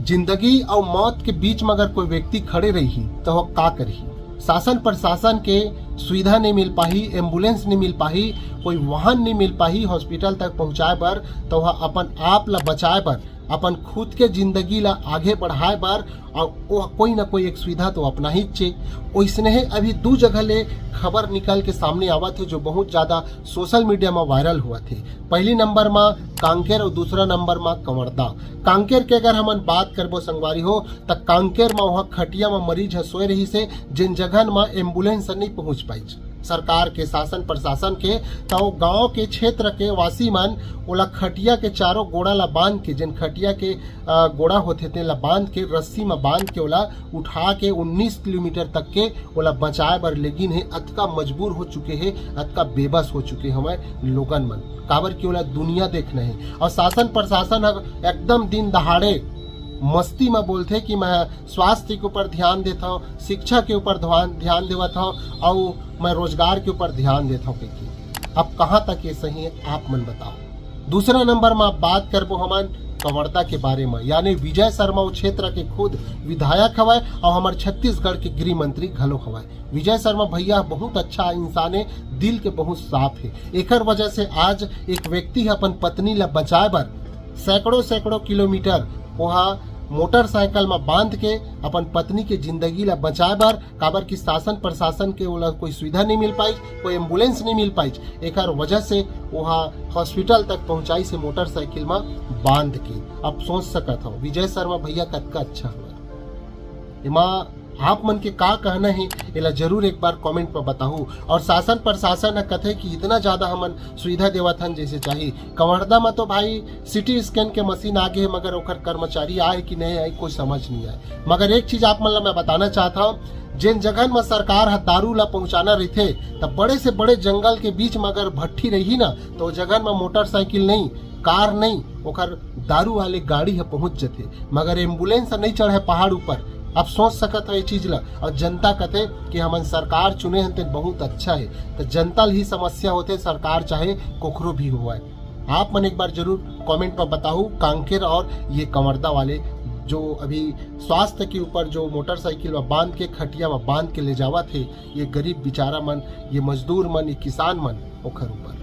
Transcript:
जिंदगी और मौत के बीच में अगर कोई व्यक्ति खड़े रही तो वह का करही। शासन प्रशासन के सुविधा नहीं मिल पाही, एम्बुलेंस नहीं मिल पाही, कोई वाहन नहीं मिल पाही हॉस्पिटल तक पहुंचाए बर, तो वह अपन आप ला बचाए बर, अपन खुद के जिंदगी ला आगे बढ़ाए बर और कोई ना कोई एक सुविधा तो अपना ही चे। वैसने ही अभी दो जगह ले खबर निकल के सामने आवा थे जो बहुत ज्यादा सोशल मीडिया में वायरल हुआ थे। पहली नंबर में कांकेर और दूसरा नंबर में कंवरदा। कांकेर के अगर हम बात करबो संगवारी हो तो कांकेर में वहाँ खटिया में मरीज सोए रही से जिन जगह में एम्बुलेंस नहीं पहुंच पाई सरकार के शासन प्रशासन के, तो गांव के क्षेत्र के वासी मन ओला खटिया के चारों गोड़ा ला बांध के, जिन खटिया के गोड़ा होते थे ला बांध के रस्सी में बांध के ओला उठा के 19 किलोमीटर तक के ओला बचाए बर लेकिन है अतका मजबूर हो चुके हैं, अतका बेबस हो चुके हमें लोगन मन काबर की ओला दुनिया देखना है। और शासन प्रशासन एकदम दिन दहाड़े मस्ती में बोलते कि मैं स्वास्थ्य के ऊपर ध्यान देता हूँ, शिक्षा के ऊपर ध्यान देता हूँ और मैं रोजगार के ऊपर ध्यान देता हूँ। अब कहाँ तक ये सही है आप मन बताओ। दूसरा नंबर में आप बात करबो हमन कंवरदा के बारे में, यानी विजय शर्मा उस क्षेत्र के खुद विधायक हवाए और हमारे छत्तीसगढ़ के गृह मंत्री घलो हवाए। विजय शर्मा भैया बहुत अच्छा इंसान है, दिल के बहुत साफ है। एकर वजह से आज एक व्यक्ति अपन पत्नी ला बचाए बर सैकड़ों किलोमीटर वहाँ मोटरसाइकिल में बांध के अपन पत्नी के जिंदगी ला बचाए बर, काबर की शासन प्रशासन के ओला कोई सुविधा नहीं मिल पाई, कोई एम्बुलेंस नहीं मिल पाई, एक वजह से वहाँ हॉस्पिटल तक पहुंचाई से मोटरसाइकिल में बांध के। अब सोच सकत हो विजय शर्मा भैया कतका अच्छा हुआ। इमा आप मन के का कहना है इला जरूर एक बार कमेंट पर बताओ। और शासन प्रशासन कथे कि इतना ज्यादा हमन सुविधा देवत हन जैसे चाहिए। कंवरदा में तो भाई सिटी स्कैन के मशीन आगे है, मगर ओकर कर्मचारी आए कि नहीं आए कोई समझ नहीं आए। मगर एक चीज आप मन ला मैं बताना चाहता हूँ, जिन जगह में सरकार दारू ला पहुंचाना रहते तब बड़े से बड़े जंगल के बीच में अगर भट्ठी रही ना तो जगह में मोटरसाइकिल नहीं, कार नहीं, ओकर दारू वाले गाड़ी है पहुंच जाते, मगर एम्बुलेंस नहीं चढ़े पहाड़ ऊपर। अब सोच सकत हो ये चीज ला। और जनता कहते कि हमन सरकार चुने हैं तो बहुत अच्छा है, तो जनता ही समस्या होते, सरकार चाहे कोखरो भी हुआ है। आप मन एक बार जरूर कमेंट पर बताओ कांकेर और ये कंवरदा वाले जो अभी स्वास्थ्य के ऊपर जो मोटरसाइकिल में बांध के खटिया में बांध के ले जावा थे, ये गरीब बेचारा मन, ये मजदूर मन, ये किसान मन ओखर ऊपर